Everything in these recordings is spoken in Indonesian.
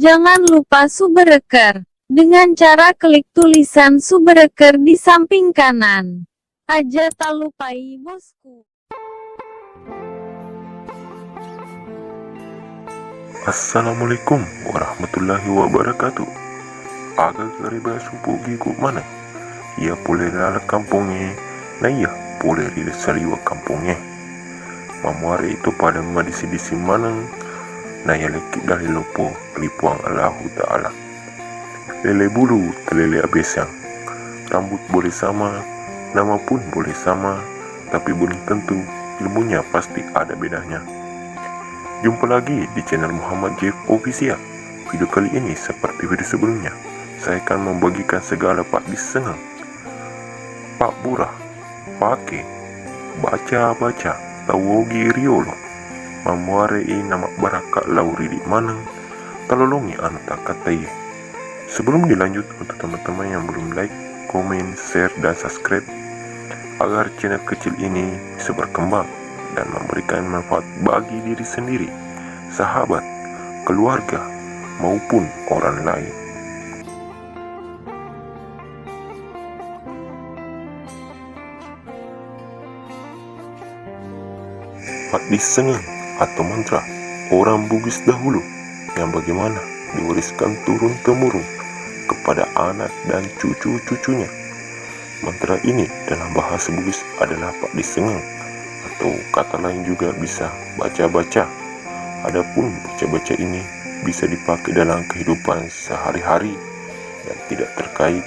Jangan lupa subscribe dengan cara klik tulisan subscribe di samping kanan. Aja tak lupai bosku. Assalamualaikum warahmatullahi wabarakatuh. Agak kariba supu gigu mana? Ia boleh lala kampungnya, nah iya boleh rilis saliwa kampungnya. Mamuare itu pada madisi-disi manang, nah ya lekik dari lopo lipuang Allahu Ta'ala. Lele bulu telele abesang, rambut boleh sama, nama pun boleh sama, tapi belum tentu ilmunya pasti ada bedanya. Jumpa lagi di channel Muhammad Jeff Official. Video kali ini seperti video sebelumnya, saya akan membagikan segala pak disengang, pak burah, pake, baca-baca, tawogi riolo, mamuarei nama baraka lauri di manang, talolongi anu tak katai. Sebelum dilanjut, untuk teman-teman yang belum like, komen, share, dan subscribe, agar channel kecil ini bisa berkembang dan memberikan manfaat bagi diri sendiri, sahabat, keluarga, maupun orang lain. Pak disengeng atau mantra orang Bugis dahulu yang bagaimana diwariskan turun-temurun kepada anak dan cucu-cucunya. Mantra ini dalam bahasa Bugis adalah pak disengeng, atau kata lain juga bisa baca-baca. Adapun baca-baca ini bisa dipakai dalam kehidupan sehari-hari dan tidak terkait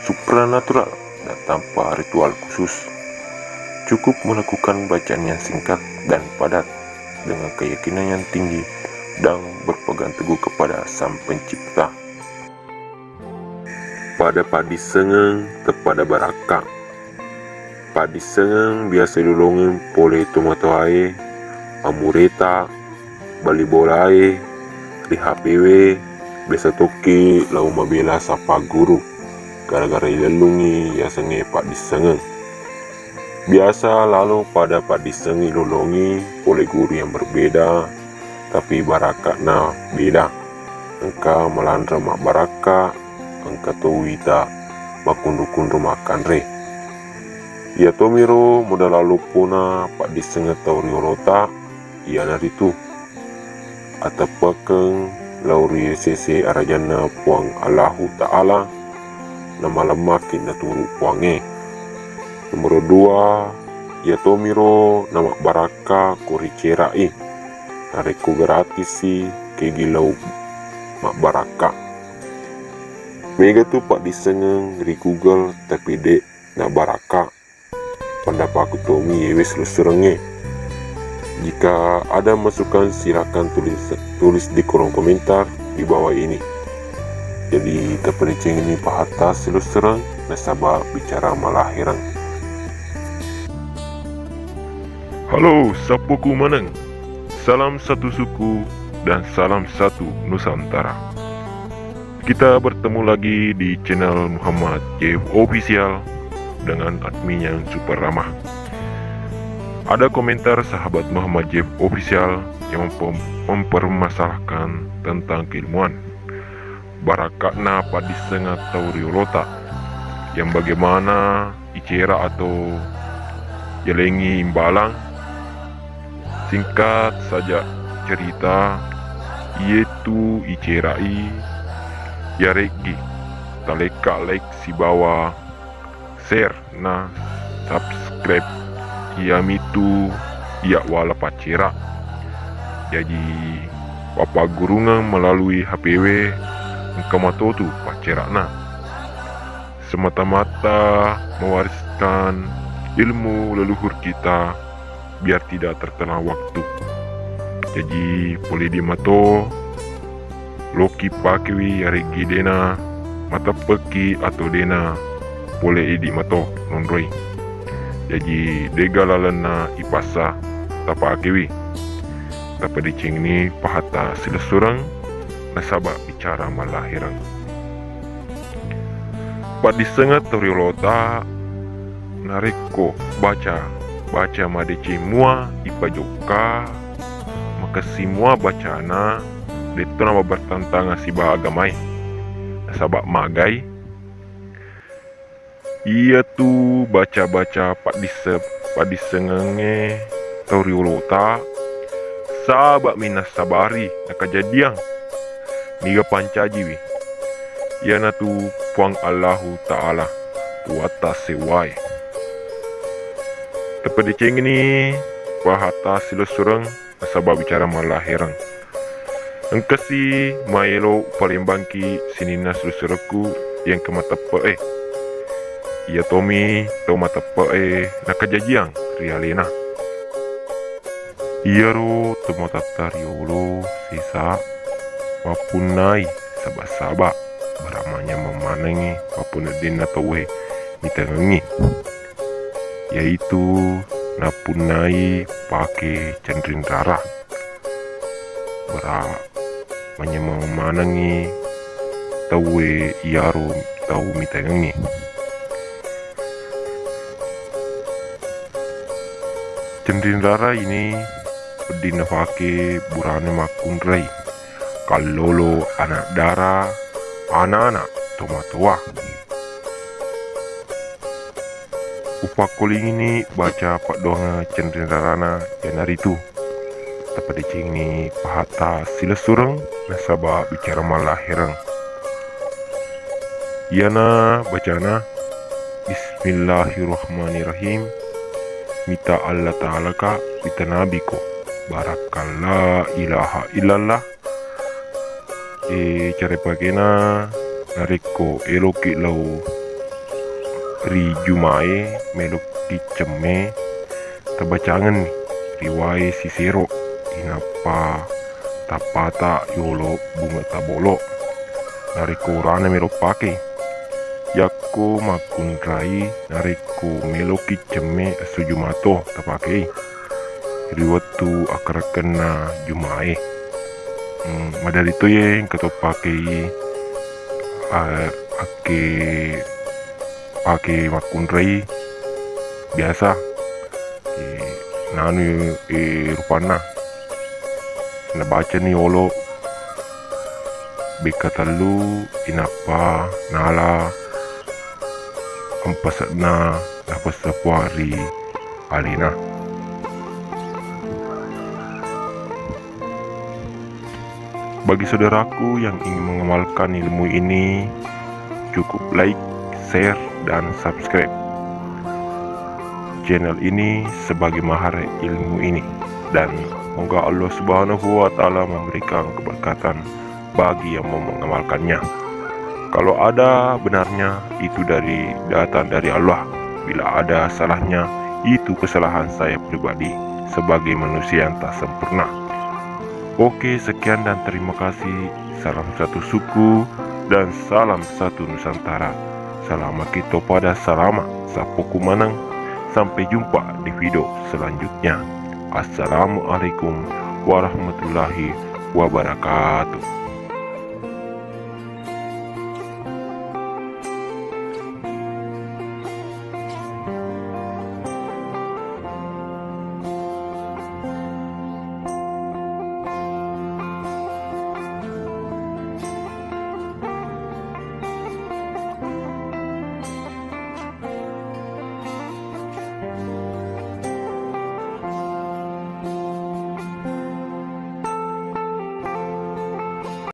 supranatural dan tanpa ritual khusus. Cukup melakukan bacaan yang singkat dan padat dengan keyakinan yang tinggi dan berpegang teguh kepada Sang Pencipta. Pada padi sengeng tepada baraka. Padi sengeng biasa dulungin pole tomato ae, amureta, bali bolae, di HPW, biasa toki lau mabela sapa guru, gara-gara ilelungi ya senge pak disengeng. Biasa lalu pada pak disengeng lulungi pole guru yang berbeda, tapi baraka na beda. Engka melandra mak baraka, engka towita makundu-kundu makan re. Ya tomiro muda lalu puna pak disengeng tauriolota, ia naritu. Atau pakeng lauri sese arajana puang Allahu Ta'ala, nama lemakin naturu puange. Nomor 2, ya tomiro nama baraka kuri cerai, nariku gratis si kegilau mak baraka. Mega tu pak disengeng di Google tapi dek na baraka. Pendapat aku Tommy wes lu serenge. Jika ada masukan silakan tulis di kolom komentar di bawah ini. Jadi terpencing ini pahata selu serang nasabah bicara malahiran. Halo sapuku maneng, salam satu suku dan salam satu Nusantara. Kita bertemu lagi di channel Muhammad Jeff Official dengan admin yang super ramah. Ada komentar sahabat Muhammad Jeff Official yang mempermasalahkan tentang keilmuan barakakna padi sengat tauriolota, yang bagaimana icera atau jelengi imbalang. Singkat saja cerita, yaitu icerai yaregi taleka like si bawah, share na subscribe iamitu ia wala pacera. Jadi papa gurungan melalui HPW engkamatotu pacera na semata-mata mewariskan ilmu leluhur kita biar tidak terkena waktu. Jadi boleh dimato loki pakewi yaregi dena mata peki atau dena boleh di mato nondroi. Jadi degalalana ipasa tapa akewi tapa dicing ni pahata silesurang nasaba bicara malahiran. Padi sengat tauriolota nareko baca madeci mua ipajoka maka simua bacana itu nama bertentangan si bagamai sabak magai. Ia tu baca-baca pak disengenge tauriolota sabak minas sabari na kejadian niga pancaji wi. Iana tu puang Allahu Ta'ala puata sewai. Tepat diceng ini pahata sila surang nasabab bicara malah herang. Engkasi maelo palembangki sinina sulusuraku yang kematape ia Tommy tomatape nakajajiang rialena. Ia ro tomatatariolo sisa mapunai sabak-sabak beramanya memanengi papun din natawe mitengengi, yaitu napunai pakai cendrin darah beramanya memanengi tawe iaro tau mitengengi. Cendrin darah ini dinafake burane makunrai kalolo anak darah anak-anak tomatua. Upakoling ini baca pak doanga cendrin darana yanar itu. Tepat dicing ni pahata sila surang nasaba bicara malah herang. Iana bacana Bismillahirrahmanirrahim. Mita Allah Ta'ala ka mita nabi ko barakallah ilaha illallah cara pakena nariko eloki lau ri jumae meloki ceme tabacangan nih riwai sisero inapa tapata yolo bunga tabolo nariko rana melok pake yakko makunrai nariko meloki ceme sujumato tapake riwatu akara kena jumae. Madari itu ya yang kita pakai makunrai biasa nanu rupana na baca ni olo bekatalu inapa nala ampasatna napasapuari alina. Bagi saudaraku yang ingin mengamalkan ilmu ini, cukup like, share, dan subscribe channel ini sebagai mahar ilmu ini. Dan semoga Allah Subhanahu wa Ta'ala memberikan keberkatan bagi yang mau mengamalkannya. Kalau ada benarnya, itu datang dari Allah. Bila ada salahnya, itu kesalahan saya pribadi sebagai manusia yang tak sempurna. Oke, sekian dan terima kasih. Salam satu suku dan salam satu Nusantara. Selama kita pada salama sapoku manang. Sampai jumpa di video selanjutnya. Assalamualaikum warahmatullahi wabarakatuh.